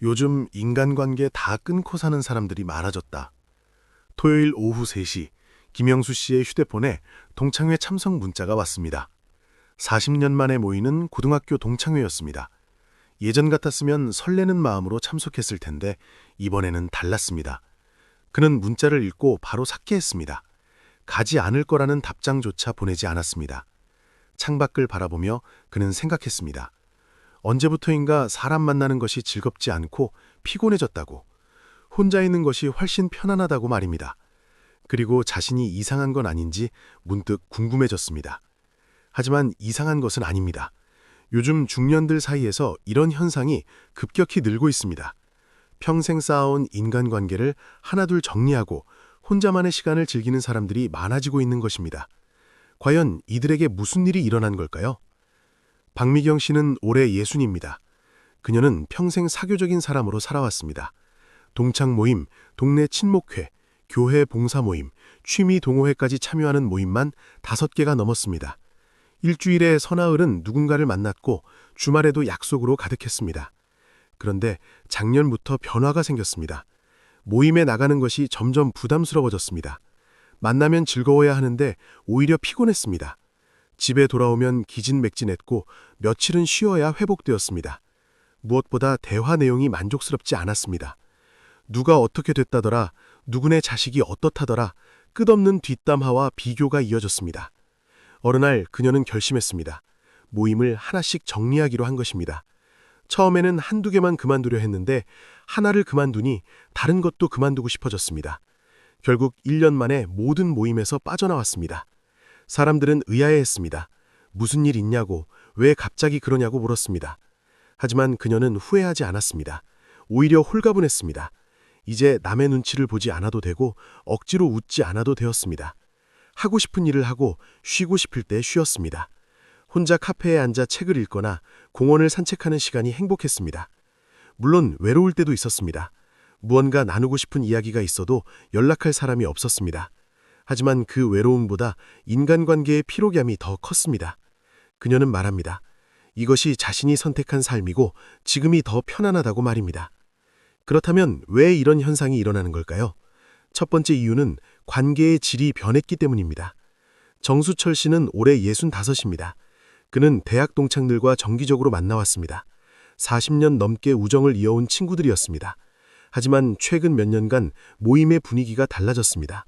요즘 인간관계 다 끊고 사는 사람들이 많아졌다. 토요일 오후 3시, 김영수 씨의 휴대폰에 동창회 참석 문자가 왔습니다. 40년 만에 모이는 고등학교 동창회였습니다. 예전 같았으면 설레는 마음으로 참석했을 텐데 이번에는 달랐습니다. 그는 문자를 읽고 바로 삭제했습니다. 가지 않을 거라는 답장조차 보내지 않았습니다. 창밖을 바라보며 그는 생각했습니다. 언제부터인가 사람 만나는 것이 즐겁지 않고 피곤해졌다고, 혼자 있는 것이 훨씬 편안하다고 말입니다. 그리고 자신이 이상한 건 아닌지 문득 궁금해졌습니다. 하지만 이상한 것은 아닙니다. 요즘 중년들 사이에서 이런 현상이 급격히 늘고 있습니다. 평생 쌓아온 인간관계를 하나둘 정리하고 혼자만의 시간을 즐기는 사람들이 많아지고 있는 것입니다. 과연 이들에게 무슨 일이 일어난 걸까요? 박미경 씨는 올해 60입니다. 그녀는 평생 사교적인 사람으로 살아왔습니다. 동창 모임, 동네 친목회, 교회 봉사 모임, 취미 동호회까지 참여하는 모임만 5개가 넘었습니다. 일주일에 서나흘은 누군가를 만났고 주말에도 약속으로 가득했습니다. 그런데 작년부터 변화가 생겼습니다. 모임에 나가는 것이 점점 부담스러워졌습니다. 만나면 즐거워야 하는데 오히려 피곤했습니다. 집에 돌아오면 기진맥진했고 며칠은 쉬어야 회복되었습니다. 무엇보다 대화 내용이 만족스럽지 않았습니다. 누가 어떻게 됐다더라, 누구네 자식이 어떻다더라, 끝없는 뒷담화와 비교가 이어졌습니다. 어느 날 그녀는 결심했습니다. 모임을 하나씩 정리하기로 한 것입니다. 처음에는 한두 개만 그만두려 했는데 하나를 그만두니 다른 것도 그만두고 싶어졌습니다. 결국 1년 만에 모든 모임에서 빠져나왔습니다. 사람들은 의아해했습니다. 무슨 일 있냐고, 왜 갑자기 그러냐고 물었습니다. 하지만 그녀는 후회하지 않았습니다. 오히려 홀가분했습니다. 이제 남의 눈치를 보지 않아도 되고 억지로 웃지 않아도 되었습니다. 하고 싶은 일을 하고 쉬고 싶을 때 쉬었습니다. 혼자 카페에 앉아 책을 읽거나 공원을 산책하는 시간이 행복했습니다. 물론 외로울 때도 있었습니다. 무언가 나누고 싶은 이야기가 있어도 연락할 사람이 없었습니다. 하지만 그 외로움보다 인간관계의 피로감이 더 컸습니다. 그녀는 말합니다. 이것이 자신이 선택한 삶이고 지금이 더 편안하다고 말입니다. 그렇다면 왜 이런 현상이 일어나는 걸까요? 첫 번째 이유는 관계의 질이 변했기 때문입니다. 정수철 씨는 올해 65입니다. 그는 대학 동창들과 정기적으로 만나왔습니다. 40년 넘게 우정을 이어온 친구들이었습니다. 하지만 최근 몇 년간 모임의 분위기가 달라졌습니다.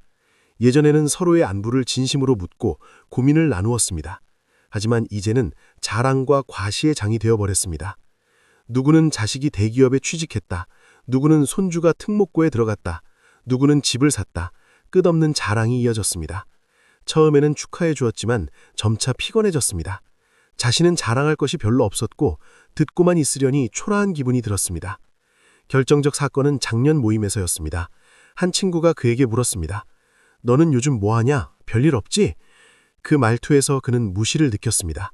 예전에는 서로의 안부를 진심으로 묻고 고민을 나누었습니다. 하지만 이제는 자랑과 과시의 장이 되어버렸습니다. 누구는 자식이 대기업에 취직했다. 누구는 손주가 특목고에 들어갔다. 누구는 집을 샀다. 끝없는 자랑이 이어졌습니다. 처음에는 축하해 주었지만 점차 피곤해졌습니다. 자신은 자랑할 것이 별로 없었고 듣고만 있으려니 초라한 기분이 들었습니다. 결정적 사건은 작년 모임에서였습니다. 한 친구가 그에게 물었습니다. 너는 요즘 뭐하냐? 별일 없지? 그 말투에서 그는 무시를 느꼈습니다.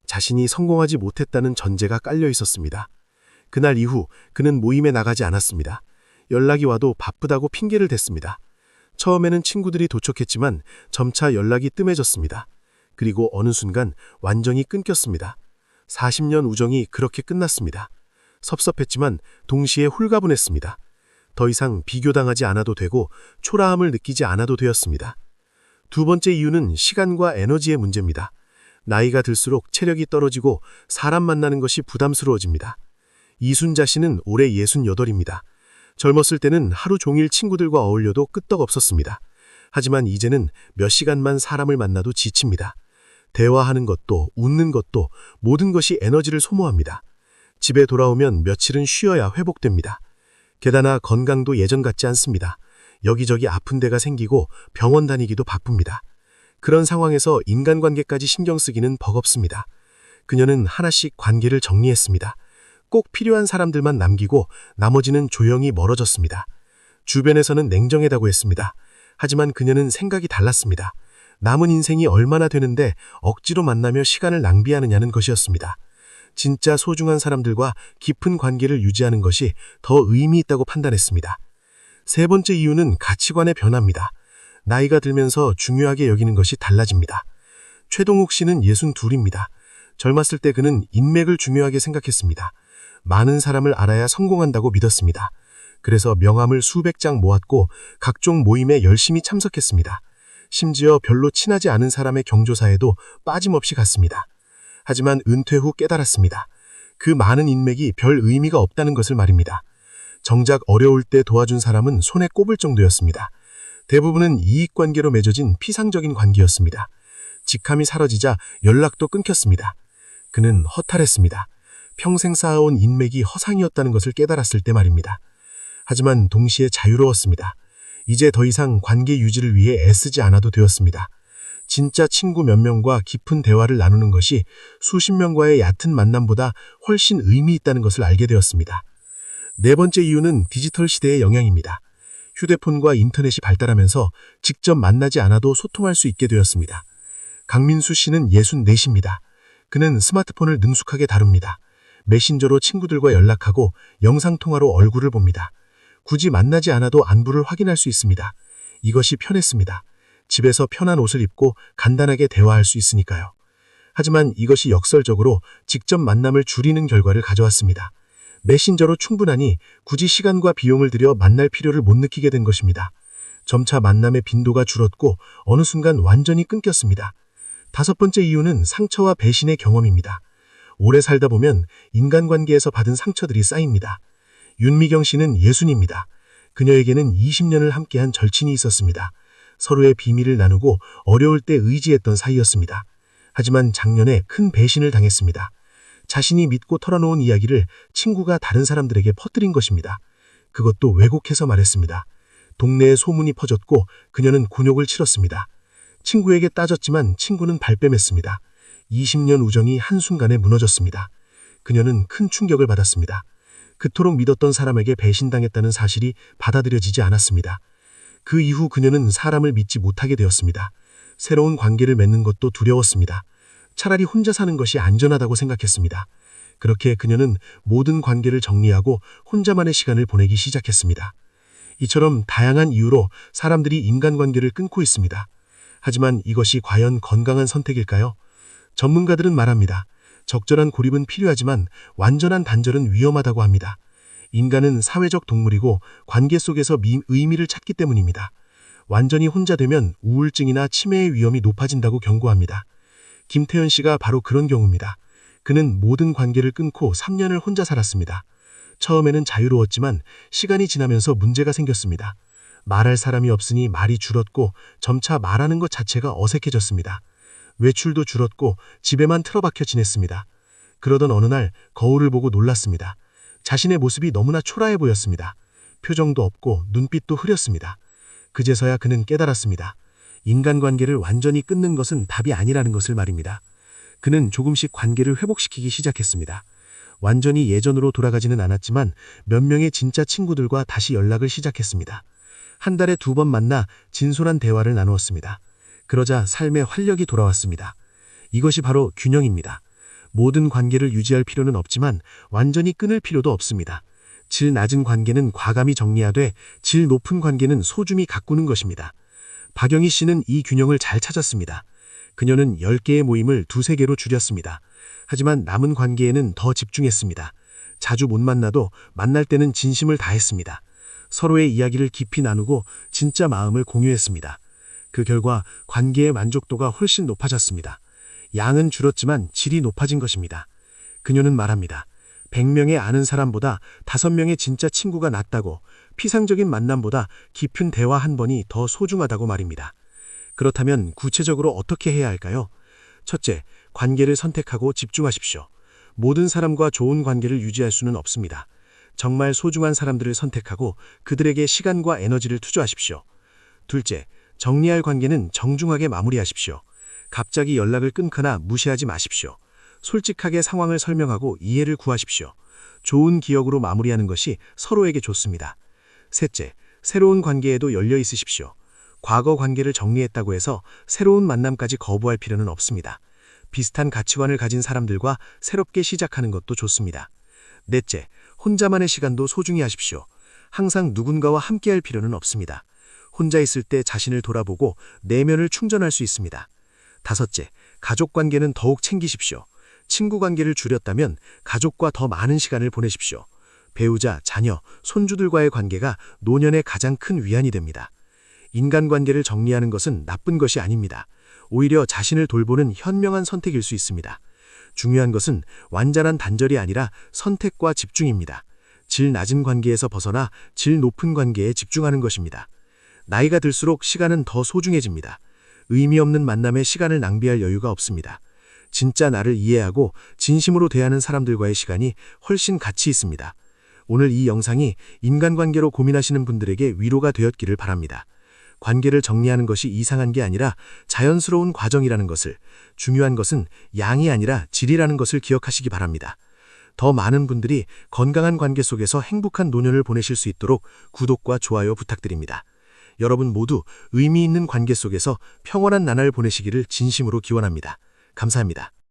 자신이 성공하지 못했다는 전제가 깔려 있었습니다. 그날 이후 그는 모임에 나가지 않았습니다. 연락이 와도 바쁘다고 핑계를 댔습니다. 처음에는 친구들이 도촉했지만 점차 연락이 뜸해졌습니다. 그리고 어느 순간 완전히 끊겼습니다. 40년 우정이 그렇게 끝났습니다. 섭섭했지만 동시에 홀가분했습니다. 더 이상 비교당하지 않아도 되고 초라함을 느끼지 않아도 되었습니다. 두 번째 이유는 시간과 에너지의 문제입니다. 나이가 들수록 체력이 떨어지고 사람 만나는 것이 부담스러워집니다. 이순자 씨는 올해 68입니다. 젊었을 때는 하루 종일 친구들과 어울려도 끄떡없었습니다. 하지만 이제는 몇 시간만 사람을 만나도 지칩니다. 대화하는 것도 웃는 것도 모든 것이 에너지를 소모합니다. 집에 돌아오면 며칠은 쉬어야 회복됩니다. 게다가 건강도 예전 같지 않습니다. 여기저기 아픈 데가 생기고 병원 다니기도 바쁩니다. 그런 상황에서 인간관계까지 신경 쓰기는 버겁습니다. 그녀는 하나씩 관계를 정리했습니다. 꼭 필요한 사람들만 남기고 나머지는 조용히 멀어졌습니다. 주변에서는 냉정하다고 했습니다. 하지만 그녀는 생각이 달랐습니다. 남은 인생이 얼마나 되는데 억지로 만나며 시간을 낭비하느냐는 것이었습니다. 진짜 소중한 사람들과 깊은 관계를 유지하는 것이 더 의미 있다고 판단했습니다. 세 번째 이유는 가치관의 변화입니다. 나이가 들면서 중요하게 여기는 것이 달라집니다. 최동욱 씨는 62입니다. 젊었을 때 그는 인맥을 중요하게 생각했습니다. 많은 사람을 알아야 성공한다고 믿었습니다. 그래서 명함을 수백 장 모았고 각종 모임에 열심히 참석했습니다. 심지어 별로 친하지 않은 사람의 경조사에도 빠짐없이 갔습니다. 하지만 은퇴 후 깨달았습니다. 그 많은 인맥이 별 의미가 없다는 것을 말입니다. 정작 어려울 때 도와준 사람은 손에 꼽을 정도였습니다. 대부분은 이익관계로 맺어진 피상적인 관계였습니다. 직함이 사라지자 연락도 끊겼습니다. 그는 허탈했습니다. 평생 쌓아온 인맥이 허상이었다는 것을 깨달았을 때 말입니다. 하지만 동시에 자유로웠습니다. 이제 더 이상 관계 유지를 위해 애쓰지 않아도 되었습니다. 진짜 친구 몇 명과 깊은 대화를 나누는 것이 수십 명과의 얕은 만남보다 훨씬 의미 있다는 것을 알게 되었습니다. 네 번째 이유는 디지털 시대의 영향입니다. 휴대폰과 인터넷이 발달하면서 직접 만나지 않아도 소통할 수 있게 되었습니다. 강민수 씨는 64입니다. 그는 스마트폰을 능숙하게 다룹니다. 메신저로 친구들과 연락하고 영상통화로 얼굴을 봅니다. 굳이 만나지 않아도 안부를 확인할 수 있습니다. 이것이 편했습니다. 집에서 편한 옷을 입고 간단하게 대화할 수 있으니까요. 하지만 이것이 역설적으로 직접 만남을 줄이는 결과를 가져왔습니다. 메신저로 충분하니 굳이 시간과 비용을 들여 만날 필요를 못 느끼게 된 것입니다. 점차 만남의 빈도가 줄었고 어느 순간 완전히 끊겼습니다. 다섯 번째 이유는 상처와 배신의 경험입니다. 오래 살다 보면 인간관계에서 받은 상처들이 쌓입니다. 윤미경 씨는 60입니다. 그녀에게는 20년을 함께한 절친이 있었습니다. 서로의 비밀을 나누고 어려울 때 의지했던 사이였습니다. 하지만 작년에 큰 배신을 당했습니다. 자신이 믿고 털어놓은 이야기를 친구가 다른 사람들에게 퍼뜨린 것입니다. 그것도 왜곡해서 말했습니다. 동네에 소문이 퍼졌고 그녀는 곤욕을 치렀습니다. 친구에게 따졌지만 친구는 발뺌했습니다. 20년 우정이 한순간에 무너졌습니다. 그녀는 큰 충격을 받았습니다. 그토록 믿었던 사람에게 배신당했다는 사실이 받아들여지지 않았습니다. 그 이후 그녀는 사람을 믿지 못하게 되었습니다. 새로운 관계를 맺는 것도 두려웠습니다. 차라리 혼자 사는 것이 안전하다고 생각했습니다. 그렇게 그녀는 모든 관계를 정리하고 혼자만의 시간을 보내기 시작했습니다. 이처럼 다양한 이유로 사람들이 인간관계를 끊고 있습니다. 하지만 이것이 과연 건강한 선택일까요? 전문가들은 말합니다. 적절한 고립은 필요하지만 완전한 단절은 위험하다고 합니다. 인간은 사회적 동물이고 관계 속에서 의미를 찾기 때문입니다. 완전히 혼자 되면 우울증이나 치매의 위험이 높아진다고 경고합니다. 김태현 씨가 바로 그런 경우입니다. 그는 모든 관계를 끊고 3년을 혼자 살았습니다. 처음에는 자유로웠지만 시간이 지나면서 문제가 생겼습니다. 말할 사람이 없으니 말이 줄었고 점차 말하는 것 자체가 어색해졌습니다. 외출도 줄었고 집에만 틀어박혀 지냈습니다. 그러던 어느 날 거울을 보고 놀랐습니다. 자신의 모습이 너무나 초라해 보였습니다. 표정도 없고 눈빛도 흐렸습니다. 그제서야 그는 깨달았습니다. 인간관계를 완전히 끊는 것은 답이 아니라는 것을 말입니다. 그는 조금씩 관계를 회복시키기 시작했습니다. 완전히 예전으로 돌아가지는 않았지만 몇 명의 진짜 친구들과 다시 연락을 시작했습니다. 한 달에 2번 만나 진솔한 대화를 나누었습니다. 그러자 삶의 활력이 돌아왔습니다. 이것이 바로 균형입니다. 모든 관계를 유지할 필요는 없지만 완전히 끊을 필요도 없습니다. 질 낮은 관계는 과감히 정리하되 질 높은 관계는 소중히 가꾸는 것입니다. 박영희 씨는 이 균형을 잘 찾았습니다. 그녀는 10개의 모임을 2~3개로 줄였습니다. 하지만 남은 관계에는 더 집중했습니다. 자주 못 만나도 만날 때는 진심을 다했습니다. 서로의 이야기를 깊이 나누고 진짜 마음을 공유했습니다. 그 결과 관계의 만족도가 훨씬 높아졌습니다. 양은 줄었지만 질이 높아진 것입니다. 그녀는 말합니다. 100명의 아는 사람보다 5명의 진짜 친구가 낫다고, 피상적인 만남보다 깊은 대화 한 번이 더 소중하다고 말입니다. 그렇다면 구체적으로 어떻게 해야 할까요? 첫째, 관계를 선택하고 집중하십시오. 모든 사람과 좋은 관계를 유지할 수는 없습니다. 정말 소중한 사람들을 선택하고 그들에게 시간과 에너지를 투자하십시오. 둘째, 정리할 관계는 정중하게 마무리하십시오. 갑자기 연락을 끊거나 무시하지 마십시오. 솔직하게 상황을 설명하고 이해를 구하십시오. 좋은 기억으로 마무리하는 것이 서로에게 좋습니다. 셋째, 새로운 관계에도 열려 있으십시오. 과거 관계를 정리했다고 해서 새로운 만남까지 거부할 필요는 없습니다. 비슷한 가치관을 가진 사람들과 새롭게 시작하는 것도 좋습니다. 넷째, 혼자만의 시간도 소중히 하십시오. 항상 누군가와 함께할 필요는 없습니다. 혼자 있을 때 자신을 돌아보고 내면을 충전할 수 있습니다. 다섯째, 가족 관계는 더욱 챙기십시오. 친구 관계를 줄였다면 가족과 더 많은 시간을 보내십시오. 배우자, 자녀, 손주들과의 관계가 노년의 가장 큰 위안이 됩니다. 인간관계를 정리하는 것은 나쁜 것이 아닙니다. 오히려 자신을 돌보는 현명한 선택일 수 있습니다. 중요한 것은 완전한 단절이 아니라 선택과 집중입니다. 질 낮은 관계에서 벗어나 질 높은 관계에 집중하는 것입니다. 나이가 들수록 시간은 더 소중해집니다. 의미 없는 만남에 시간을 낭비할 여유가 없습니다. 진짜 나를 이해하고 진심으로 대하는 사람들과의 시간이 훨씬 가치 있습니다. 오늘 이 영상이 인간관계로 고민하시는 분들에게 위로가 되었기를 바랍니다. 관계를 정리하는 것이 이상한 게 아니라 자연스러운 과정이라는 것을, 중요한 것은 양이 아니라 질이라는 것을 기억하시기 바랍니다. 더 많은 분들이 건강한 관계 속에서 행복한 노년을 보내실 수 있도록 구독과 좋아요 부탁드립니다. 여러분 모두 의미 있는 관계 속에서 평온한 나날을 보내시기를 진심으로 기원합니다. 감사합니다.